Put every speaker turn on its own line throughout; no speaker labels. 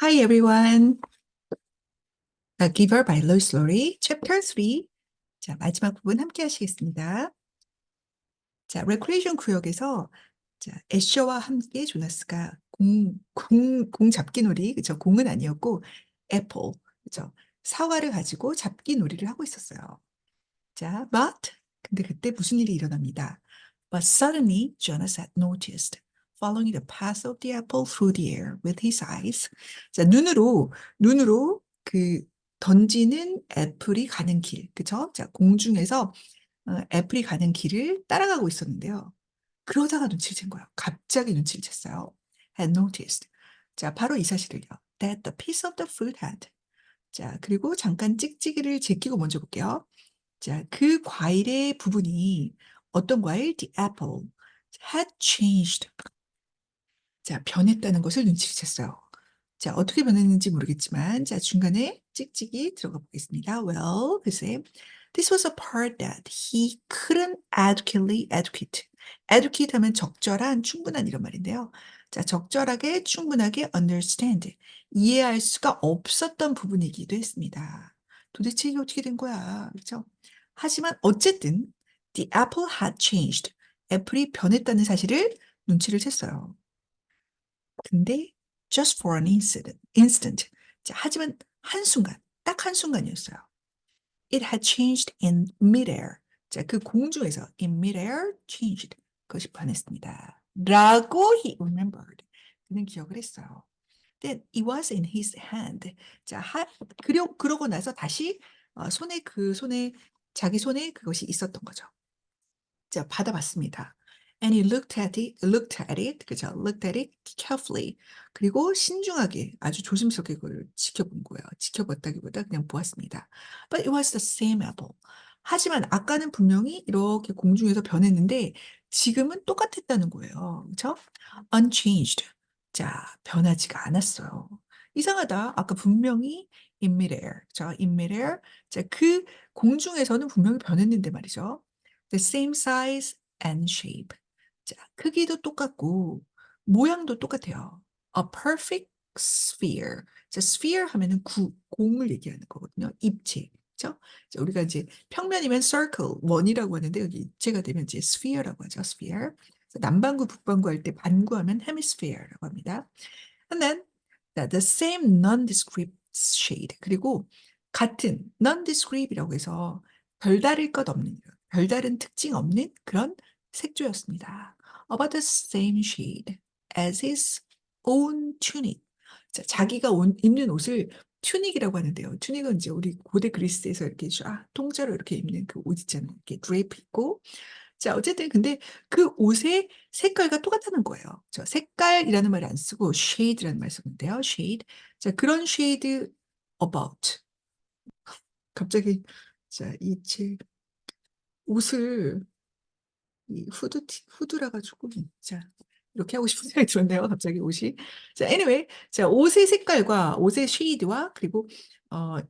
Hi everyone. Giver by Lois Lowry, Chapter 3. 자, 마지막 부분 함께 하시겠습니다. 자, 레크레이션 구역에서 자, 애셔와 함께 조나스가 공 잡기 놀이, 그죠? 공은 아니었고, 애플, 그죠? 사과를 가지고 잡기 놀이를 하고 있었어요. 자, 근데 그때 무슨 일이 일어납니다. But suddenly, Jonas had noticed, following the path of the apple through the air with his eyes. 자, 눈으로 그 던지는 애플이 가는 길, 그죠? 자, 공중에서 애플이 가는 길을 따라가고 있었는데요. 그러다가 눈치를 챈 거예요. 갑자기 눈치를 챘어요. Had noticed. 자, 바로 이 사실을요. That the piece of the fruit had. 자, 그리고 잠깐 찍찍이를 제끼고 먼저 볼게요. 자, 그 과일의 부분이 어떤 과일? The apple had changed. 자, 변했다는 것을 눈치를 챘어요. 자, 어떻게 변했는지 모르겠지만, 자, 중간에 찍찍이 들어가 보겠습니다. Well, 글쎄, this was a part that he couldn't adequately educate. educate 하면 적절한, 충분한 이런 말인데요. 자, 적절하게, 충분하게 understand. 이해할 수가 없었던 부분이기도 했습니다. 도대체 이게 어떻게 된 거야? 그렇죠? 하지만 어쨌든, the apple had changed. 애플이 변했다는 사실을 눈치를 챘어요. 근데 just for an instant. 자, 하지만 한순간, 딱 한순간이었어요. It had changed in midair. 자, 그 공중에서 in midair changed. 그것이 변했습니다. 라고 he remembered. 그는 기억을 했어요. Then it was in his hand. 자, 그러고 나서 다시 자기 손에 그것이 있었던 거죠. 자, 받아봤습니다. And he looked at it, 그죠? Looked at it carefully. 그리고 신중하게, 아주 조심스럽게 그걸 지켜본 거예요. 지켜봤다기보다 그냥 보았습니다. But it was the same apple. 하지만 아까는 분명히 이렇게 공중에서 변했는데 지금은 똑같았다는 거예요. 그렇죠? Unchanged. 자, 변하지가 않았어요. 이상하다. 아까 분명히 in midair. 자, in midair. 자, 그 공중에서는 분명히 변했는데 말이죠. The same size and shape. 자, 크기도 똑같고 모양도 똑같아요. A perfect sphere. 자, sphere 하면은 공을 얘기하는 거거든요. 입체. 그렇죠? 자, 우리가 이제 평면이면 circle, 원이라고 하는데 여기 입체가 되면 이제 sphere라고 하죠. sphere. 남반구, 북반구 할 때 반구하면 hemisphere라고 합니다. And then the same nondescript shade. 그리고 같은 nondescript이라고 해서 별다를 것 없는, 별다른 특징 없는 그런 색조였습니다. About the same shade as his own tunic. 자, 자기가 입는 옷을 튜닉이라고 하는데요. 튜닉은 이제 우리 고대 그리스에서 이렇게 통째로 이렇게 입는 그 옷 있잖아요. 이렇게 드레이프 있고. 자, 어쨌든 근데 그 옷의 색깔과 똑같다는 거예요. 저 색깔이라는 말을 안 쓰고 shade라는 말을 썼는데요. shade. 자, 그런 shade about. 갑자기 자, 책 옷을 이 후드라 가지고 자, 이렇게 하고 싶은 생각이 들었네요. 갑자기 옷이. 자, anyway. 자, 옷의 색깔과 옷의 쉐이드와 그리고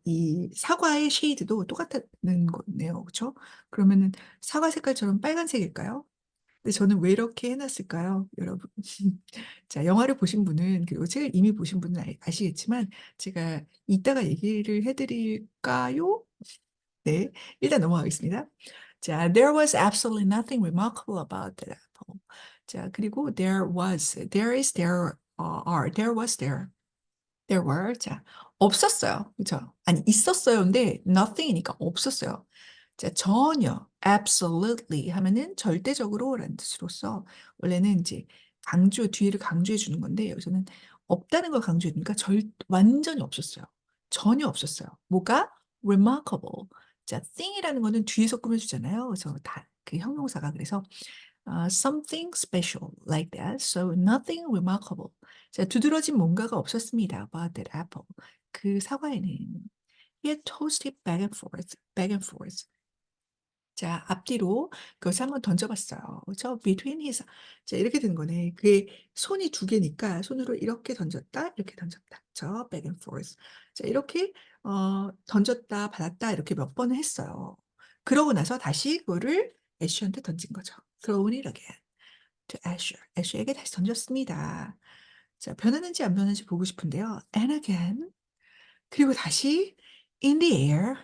이 사과의 쉐이드도 똑같다는 거네요. 그렇죠? 그러면은 사과 색깔처럼 빨간색일까요? 근데 저는 왜 이렇게 해놨을까요, 여러분? 자, 영화를 보신 분은, 그리고 책을 이미 보신 분은 아시겠지만, 제가 이따가 얘기를 해드릴까요? 네, 일단 넘어가겠습니다. 자, there was absolutely nothing remarkable about that apple. 자, 그리고 there is, there was, there were. 자, 없었어요. 그죠? 아니, 있었어요인데, nothing이니까 없었어요. 자, 전혀, absolutely 하면은 절대적으로라는 뜻으로서 원래는 이제 뒤에를 강조해 주는 건데 여기서는 없다는 걸 강조해 주니까 완전히 없었어요. 전혀 없었어요. 뭐가? remarkable. 자, thing이라는 거는 뒤에서 꾸며주잖아요. 그래서 그 형용사가 그래서 something special like that. So nothing remarkable. 자, 두드러진 뭔가가 없었습니다. About that apple. 그 사과에는 he had tossed it back and forth, back and forth. 자, 앞뒤로 그것을 한번 던져봤어요. 그렇죠? Between his, 자, 이렇게 된 거네. 그의 손이 두 개니까 손으로 이렇게 던졌다, 이렇게 던졌다. 그렇죠? Back and forth. 자, 이렇게 던졌다, 받았다 이렇게 몇 번을 했어요. 그러고 나서 다시 그거를 애쉬한테 던진 거죠. Thrown it again to Asher. 애쉬에게 다시 던졌습니다. 자, 변하는지 안 변하는지 보고 싶은데요. And again. 그리고 다시 in the air.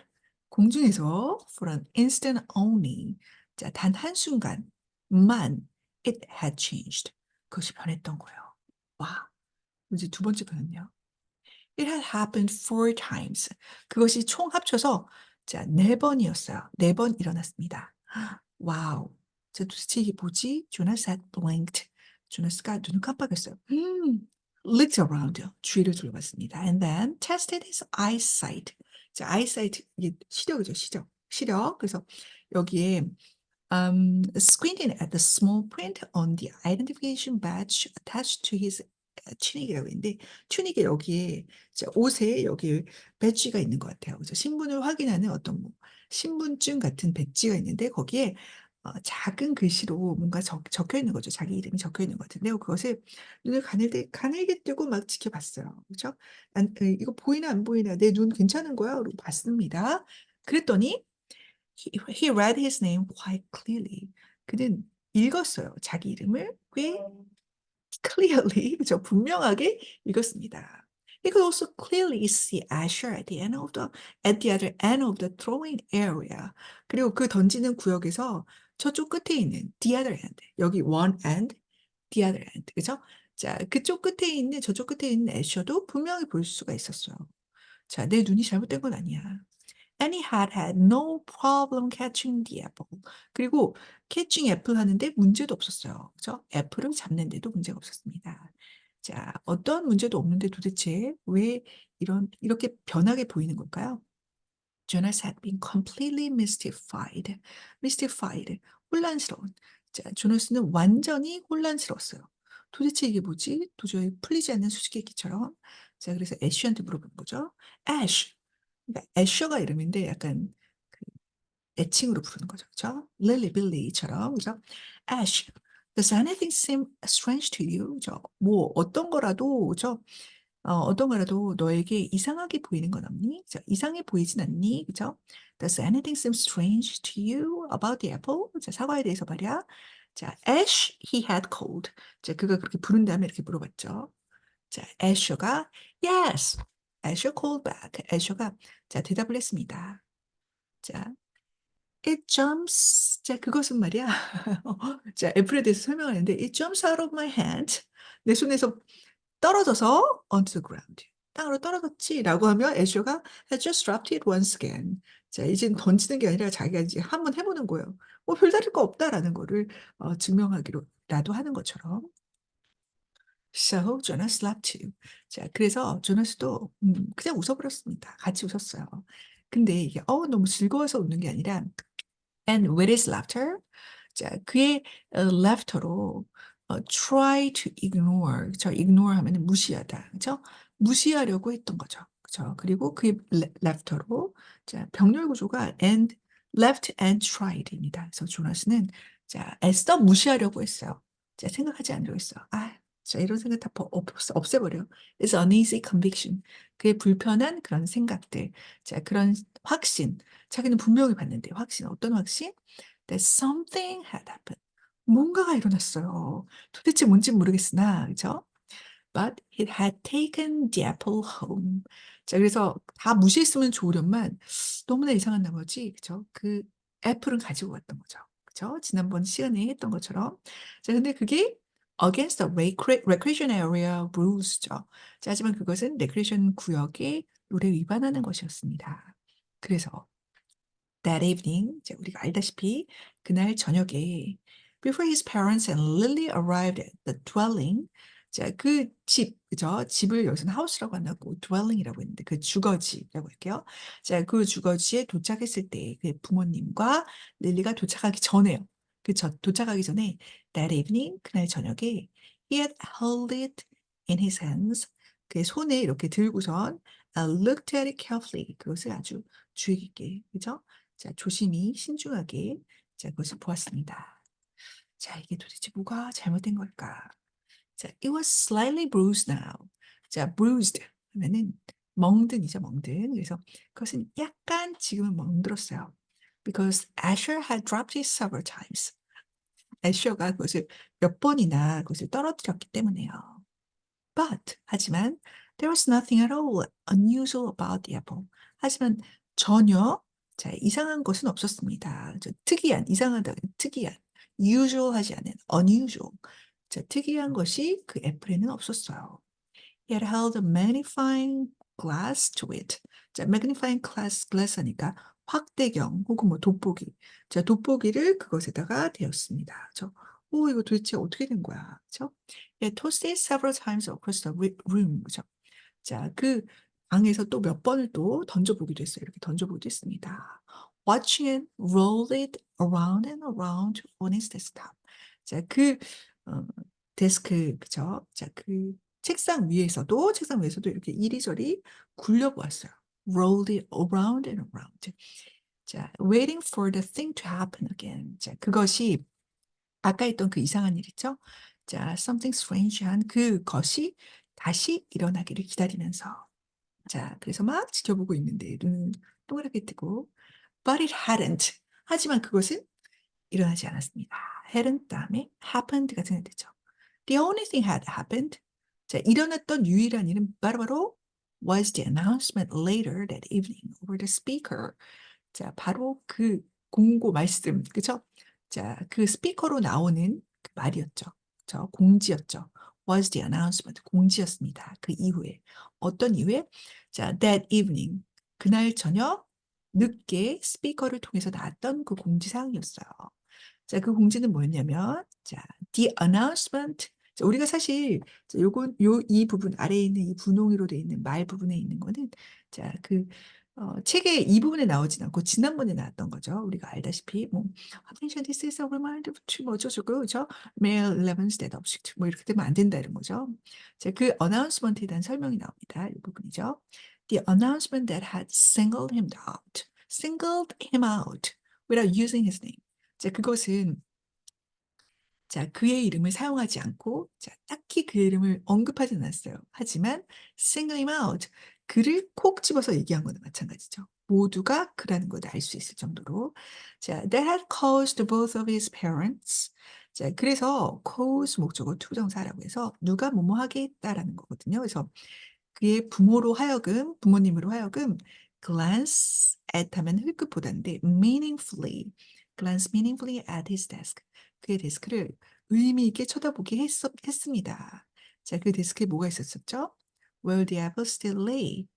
공중에서 for an instant only. 자, 단 한순간만 it had changed. 그것이 변했던 거예요. 와, 이제 두 번째 변은요. It had happened four times. 그것이 총 합쳐서 자, 네 번이었어요. 네 번 일어났습니다. 와우. 자, 도대체 이게 뭐지? Jonas had blinked. 조나스가 눈을 깜빡였어요. Looked around. 주위를 둘러봤습니다. And then tested his eyesight. 자, eyesight 이게 시력이죠, 시력. 시력. 그래서 여기에 squinting at the small print on the identification badge attached to his 튜닉이라고 있는데 튜닉에 여기에 자, 옷에 여기 배지가 있는 것 같아요. 그래서 신분을 확인하는 어떤 뭐 신분증 같은 배지가 있는데 거기에 작은 글씨로 뭔가 적혀 있는 거죠. 자기 이름이 적혀 있는 것 같은데요. 그것을 눈을 가늘게 뜨고 막 지켜봤어요. 그렇죠? 이거 보이나 안 보이나 내 눈 괜찮은 거야? 그리고 봤습니다. 그랬더니 he read his name quite clearly. 그는 읽었어요. 자기 이름을 꽤 clearly, 그죠? 분명하게 읽었습니다. He could also clearly see Asher at the other end of the throwing area. 그리고 그 던지는 구역에서 저쪽 끝에 있는 the other end, 여기 one end, the other end, 그죠? 자, 그쪽 끝에 있는 저쪽 끝에 있는 애셔도 분명히 볼 수가 있었어요. 자, 내 눈이 잘못된 건 아니야. And he had no problem catching the apple. 그리고 catching apple 하는데 문제도 없었어요. 그죠? 애플을 잡는데도 문제가 없었습니다. 자, 어떤 문제도 없는데 도대체 왜 이렇게 변하게 보이는 걸까요? Jonas had been completely mystified. mystified. 혼란스러운. 자, 조나스는 완전히 혼란스러웠어요. 도대체 이게 뭐지? 도저히 풀리지 않는 수수께끼처럼. 자, 그래서 애쉬한테 물어본 거죠. 애쉬. 그러니까 애셔가 이름인데 약간 그 애칭으로 부르는 거죠. 그렇죠? 릴리 빌리처럼. 그죠? 애쉬. Does anything seem strange to you? 그죠? 뭐 어떤 거라도 그죠? 어떤 거라도 너에게 이상하게 보이는 건 없니? 그죠? 이상해 보이진 않니? 그죠? Does anything seem strange to you about the apple? 자, 사과에 대해서 말이야. 자, Ash, he had cold. 자, 그가 그렇게 부른 다음에 이렇게 물어봤죠. 자, Ash가 yes. Ash called back. Ash가 자, 대답을 했습니다. 자, it jumps. 자, 그것은 말이야. 자, 애플에 대해서 설명하는데 it jumps out of my hand. 내 손에서 떨어져서 onto the ground. 땅으로 떨어졌지라고 하면 애쇼가 has just dropped it once again. 자, 이제 던지는 게 아니라 자기가 이제 한번 해보는 거예요. 뭐 별다를 거 없다라는 거를 증명하기로라도 하는 것처럼. So Jonas laughed too. 자, 그래서 조나스도 그냥 웃어버렸습니다. 같이 웃었어요. 근데 이게 너무 즐거워서 웃는 게 아니라 and with his laughter, 자, 그의 laughter로 try to ignore, 저 ignore 하면은 무시하다, 그죠? 무시하려고 했던 거죠, 그죠? 그리고 그의 laughter로 자, 병렬 구조가 and left and tried입니다. 그래서 조나스는 자, 애써 무시하려고 했어요. 자, 생각하지 않으려고 했어요. 자, 이런 생각 다 없애버려. It's uneasy conviction. 그의 불편한 그런 생각들, 자, 그런 확신. 자기는 분명히 봤는데 확신, 어떤 확신? That something had happened. 뭔가가 일어났어요. 도대체 뭔진 모르겠으나, 그죠? But it had taken the apple home. 자, 그래서 다 무시했으면 좋으련만 너무나 이상한 나머지, 그죠? 그 애플은 가지고 갔던 거죠. 그죠? 지난번 시간에 했던 것처럼. 자, 근데 그게 against the recreation area rules죠. 자, 하지만 그것은 레크레이션 구역의 룰에 위반하는 것이었습니다. 그래서 that evening, 이제 우리가 알다시피 그날 저녁에 before his parents and Lily arrived at the dwelling, 자, 그 집, 그죠? 집을 여기서는 house라고 안 하고 dwelling이라고 했는데 그 주거지라고 할게요. 자, 그 주거지에 도착했을 때 그 부모님과 릴리가 도착하기 전에요. 도착하기 전에 that evening, 그날 저녁에 he had held it in his hands. 그 손에 이렇게 들고선 looked at it carefully. 그것을 아주 주의 깊게, 그죠? 자, 조심히 신중하게 자, 그것을 보았습니다. 자, 이게 도대체 뭐가 잘못된 걸까? 자, it was slightly bruised now. 자, bruised 하면은 멍든이죠, 멍든. 그래서 그것은 약간 지금은 멍들었어요. Because Asher had dropped it several times. 애셔가 그것을 몇 번이나 그것을 떨어뜨렸기 때문에요. 하지만 there was nothing at all unusual about the apple. 하지만 전혀 자, 이상한 것은 없었습니다. 특이한, 이상하다, 특이한, usual하지 않은 unusual. 자, 특이한 것이 그 애플에는 없었어요. It held a magnifying glass to it. 자, magnifying glass 하니까 확대경 혹은 뭐 돋보기. 자, 돋보기를 그것에다가 대었습니다. 이거 도대체 어떻게 된 거야? 그죠? It tossed it several times across the room. 그죠? 자, 그 방에서 또 몇 번을 또 던져보기도 했어요. 이렇게 던져보기도 했습니다. Watching it roll it around and around on his desktop. 자, 어, 데스크, 그죠? 자, 책상 위에서도 이렇게 이리저리 굴려보았어요. Rolled it around and around. 자, waiting for the thing to happen again. 자, 그것이 아까 했던 그 이상한 일 있죠? 자, something strange한 그것이 다시 일어나기를 기다리면서. 자, 그래서 막 지켜보고 있는데 눈은 동그랗게 뜨고 but it hadn't. 하지만 그것은 일어나지 않았습니다. hadn't 다음에 happened가 생략되죠. The only thing had happened. 자, 일어났던 유일한 일은 바로 was the announcement later that evening over the speaker. 자, 바로 그 공고 말씀, 그죠? 자, 그 스피커로 나오는 그 말이었죠. 공지였죠. Was the announcement, 공지였습니다. 그 이후에. 어떤 이후에? 자, that evening, 그날 저녁 늦게 스피커를 통해서 나왔던 그 공지사항이었어요. 자, 그 공지는 뭐였냐면, 자, the announcement. 자, 우리가 사실, 자, 이 부분, 아래에 있는 이 분홍으로 되어 있는 말 부분에 있는 거는, 자, 책의 이 부분에 나오진 않고 지난번에 나왔던 거죠. 우리가 알다시피, 뭐, attention, this is a reminder to 뭐 어쩌고저쩌고, 그죠? Mail 11 state object, 뭐 이렇게 되면 안 된다, 이런 거죠. 자, 그 announcement에 대한 설명이 나옵니다. 이 부분이죠. The announcement that had singled him out without using his name. 자, 그것은 자, 그의 이름을 사용하지 않고 자, 딱히 그의 이름을 언급하지 않았어요. 하지만 single him out, 그를 콕 집어서 얘기한 거는 마찬가지죠. 모두가 그라는 걸 알 수 있을 정도로. 자, that had caused both of his parents. 자, 그래서 cause 목적어 투정사라고 해서 누가 뭐뭐 하게 했다라는 거거든요. 그래서 그의 부모님으로 하여금 glance at 하면 흘끗보다인데 glance meaningfully at his desk. 그의 데스크를 의미 있게 쳐다보게 했습니다. 자, 그 데스크에 뭐가 있었었죠? Where the apple still lay.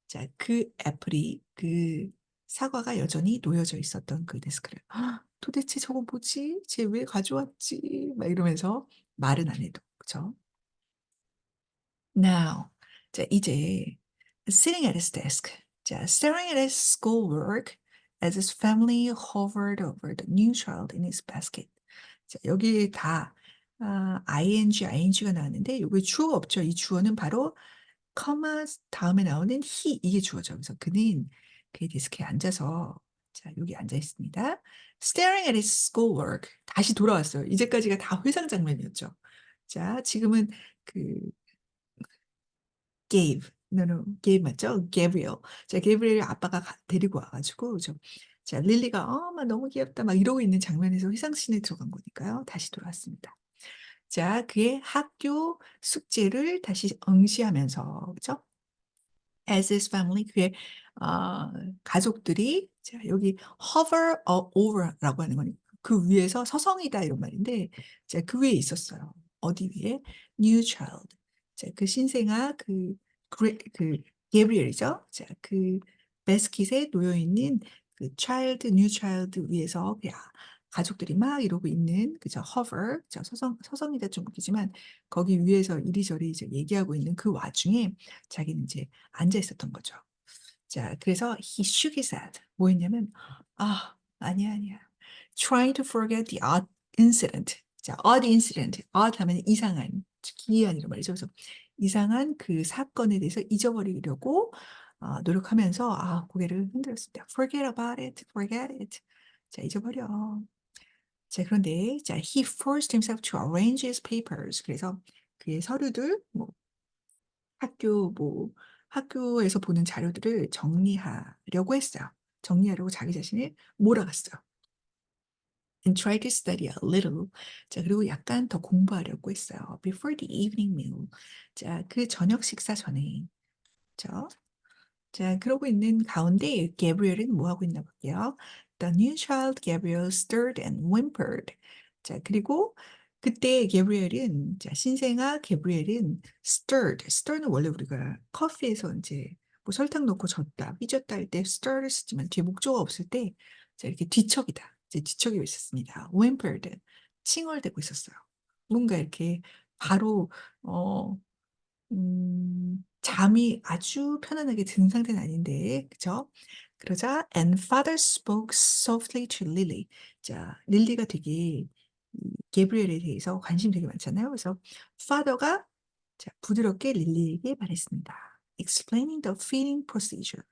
자, 그 애플이 그 사과가 여전히 놓여져 있었던 그 데스크를 도대체 저거 뭐지? 쟤 왜 가져왔지? 막 이러면서 말은 안 해도 그죠? Now, 자, 이제 sitting at his desk, 자, staring at his schoolwork as his family hovered over the new child in his basket. 자, 여기 다 ing가 나왔는데 여기 주어가 없죠. 이 주어는 바로 comma 다음에 나오는 he, 이게 주어죠. 그래서 그는 그의 데스크에 앉아서 자, 여기 앉아 있습니다. Staring at his schoolwork. 다시 돌아왔어요. 이제까지가 다 회상 장면이었죠. 자, 지금은 그 gave 맞죠? Gabriel. 자, 게브리엘 아빠가 데리고 와가지고 자, 릴리가 막 너무 귀엽다 막 이러고 있는 장면에서 회상씬에 들어간 거니까요. 다시 돌아왔습니다. 자, 그의 학교 숙제를 다시 응시하면서 그죠? As his family, 그의 어, 가족들이 자, 여기 hover over라고 하는 거니까 그 위에서 서성이다 이런 말인데 자, 그 위에 있었어요. 어디 위에? New child. 자, 그 신생아 그 게브리엘이죠. 자, 그 베스킷에 놓여 있는 그 new child 위에서 가족들이 막 이러고 있는 그저 hover, 서성이다 좀 웃기지만 거기 위에서 이리저리 이제 얘기하고 있는 그 와중에 자기는 이제 앉아 있었던 거죠. 자, 그래서 he shook his head. 뭐였냐면, 아니야. Trying to forget the odd incident. 자, odd incident. odd 하면 이상한, 기이한 이런 말이죠. 그래서 이상한 그 사건에 대해서 잊어버리려고 노력하면서 고개를 흔들었습니다. Forget about it. Forget it. 자, 잊어버려. 자, 그런데 자, he forced himself to arrange his papers. 그래서 그의 서류들, 학교에서 보는 자료들을 정리하려고 했어요. 정리하려고 자기 자신을 몰아갔어요. and try to study a little. 자, 그리고 약간 더 공부하려고 했어요. Before the evening meal. 자, 그 저녁 식사 전에. 그죠? 자, 그러고 있는 가운데 게브리엘은 뭐 하고 있나 볼게요. The new child Gabriel stirred and whimpered. 자, 그리고 그때 게브리엘은 자, 신생아 게브리엘은 stirred는 원래 우리가 커피에서 이제 뭐 설탕 넣고 젓다, 휘젓다 할 때 stir를 쓰지만 뒤에 목조가 없을 때 자, 이렇게 뒤척이다. 이제 뒤척이고 있었습니다. whimpered. 칭얼대고 있었어요. 뭔가 이렇게 바로 어 잠이 아주 편안하게 든 상태는 아닌데, 그죠? 그러자 and father spoke softly to Lily. 자, 릴리가 되게 게브리엘에 대해서 관심 되게 많잖아요. 그래서 father가 자, 부드럽게 릴리에게 말했습니다. Explaining the feeding procedure.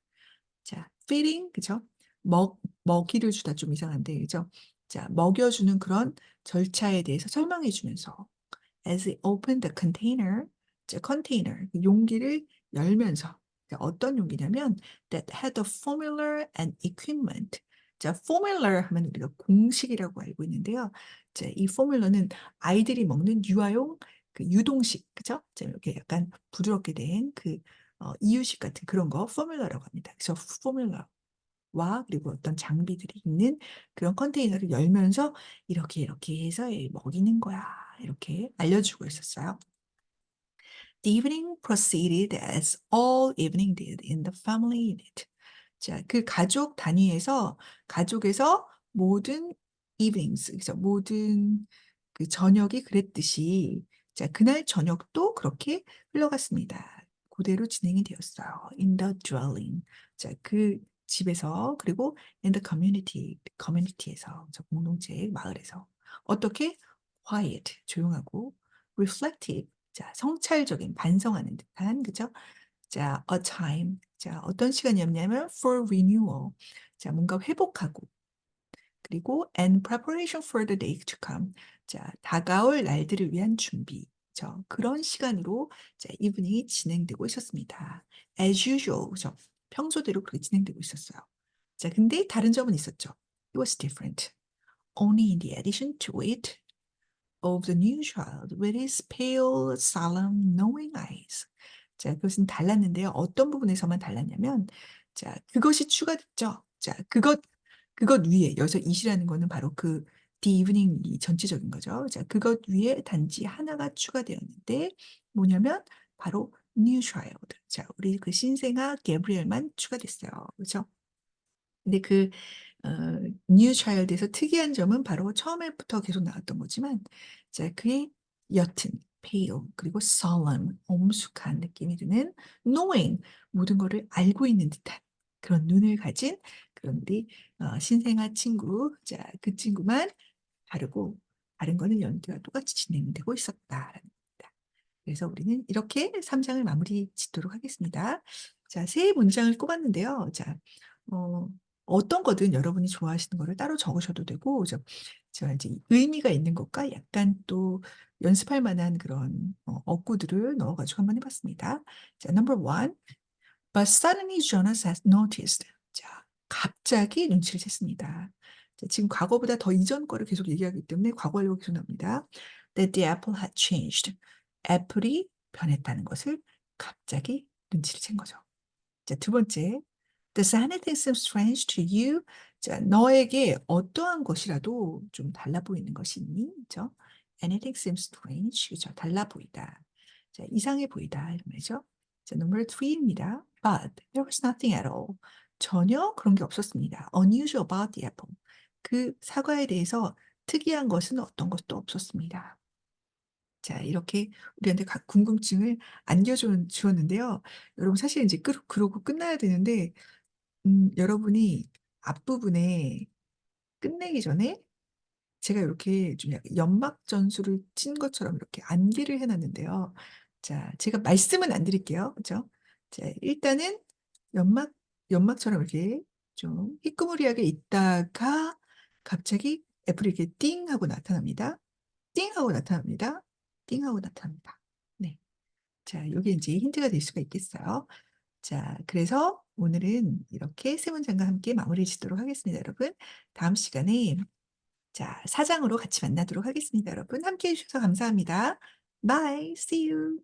자, feeding, 그죠? 먹이를 주다 좀 이상한데, 그죠? 자, 먹여주는 그런 절차에 대해서 설명해 주면서 as he opened the container, 자, 컨테이너, 그 용기를 열면서 자, 어떤 용기냐면 that had the formula and equipment. 자, formula 하면 우리가 공식이라고 알고 있는데요. 자, 이 포뮬러는 아이들이 먹는 유아용 그 유동식, 그죠? 자, 이렇게 약간 부드럽게 된 그 이유식 같은 그런 거 포뮬러라고 합니다. 그래서 포뮬러 와 그리고 어떤 장비들이 있는 그런 컨테이너를 열면서 이렇게 이렇게 해서 얘 먹이는 거야 이렇게 알려주고 있었어요. The evening proceeded as all evening did in the family unit. 자, 그 가족 단위에서 가족에서 모든 evenings, 그래서 모든 그 저녁이 그랬듯이 자, 그날 저녁도 그렇게 흘러갔습니다. 그대로 진행이 되었어요. In the dwelling. 자, 그 집에서 그리고 in the community에서 저 공동체 마을에서 어떻게 quiet 조용하고 reflective 자, 성찰적인 반성하는 듯한 그죠? 자, a time. 자, 어떤 시간이었냐면 for renewal. 자, 뭔가 회복하고 그리고 and preparation for the day to come. 자, 다가올 날들을 위한 준비. 그런 시간으로 자, 이브닝이 진행되고 있었습니다. As usual. 그죠? 평소대로 그렇게 진행되고 있었어요. 자, 근데 다른 점은 있었죠. It was different. Only in the addition to it of the new child with his pale, solemn, knowing eyes. 자, 그것은 달랐는데요. 어떤 부분에서만 달랐냐면, 자, 그것이 추가됐죠. 자, 그것 위에, 여기서 it이라는 거는 바로 그 the evening이 전체적인 거죠. 자, 그것 위에 단지 하나가 추가되었는데, 뭐냐면, 바로 new child. 자, 우리 그 신생아 게브리엘만 추가됐어요. 그렇죠? 근데 그 어, 뉴 차일드에서 특이한 점은 바로 처음에부터 계속 나왔던 거지만 자, 그의 옅은 pale 그리고 solemn 엄숙한 느낌이 드는 knowing 모든 것을 알고 있는 듯한 그런 눈을 가진 그런 우리 신생아 친구 자, 그 친구만 다르고 다른 거는 연대와 똑같이 진행되고 있었다라는 겁니다. 그래서 우리는 이렇게 3장을 마무리 짓도록 하겠습니다. 자, 세 문장을 꼽았는데요. 자, 어, 어떤 거든 여러분이 좋아하시는 거를 따로 적으셔도 되고, 저 이제 의미가 있는 것과 약간 또 연습할 만한 그런 어구들을 넣어가지고 한번 해봤습니다. 자, number one. But suddenly Jonas has noticed. 자, 갑자기 눈치를 챘습니다. 자, 지금 과거보다 더 이전 거를 계속 얘기하기 때문에 과거로 계속 나옵니다. That the apple had changed. 애플이 변했다는 것을 갑자기 눈치를 챈 거죠. 자, 두 번째. Does anything seem strange to you? 자, 너에게 어떠한 것이라도 좀 달라 보이는 것이 있니? 그죠? Anything seems strange. 그죠? 달라 보이다. 자, 이상해 보이다. 이런 말이죠. 자, number three입니다. But there was nothing at all. 전혀 그런 게 없었습니다. Unusual about the apple. 그 사과에 대해서 특이한 것은 어떤 것도 없었습니다. 자, 이렇게 우리한테 각 궁금증을 안겨주었는데요. 여러분, 사실 이제 그러고 끝나야 되는데, 여러분이 앞부분에 끝내기 전에 제가 이렇게 좀 약간 연막 전술을 친 것처럼 이렇게 암기를 해놨는데요. 자, 제가 말씀은 안 드릴게요. 그죠? 자, 일단은 연막, 연막처럼 이렇게 좀 희끄무리하게 있다가 갑자기 애플이 이렇게 띵 하고 나타납니다. 띵 하고 나타납니다. 띵 하고 나타납니다. 네. 자, 이게 이제 힌트가 될 수가 있겠어요. 자, 그래서 오늘은 이렇게 세 문장과 함께 마무리 짓도록 하겠습니다, 여러분. 다음 시간에 자, 4장으로 같이 만나도록 하겠습니다, 여러분. 함께 해주셔서 감사합니다. Bye. See you.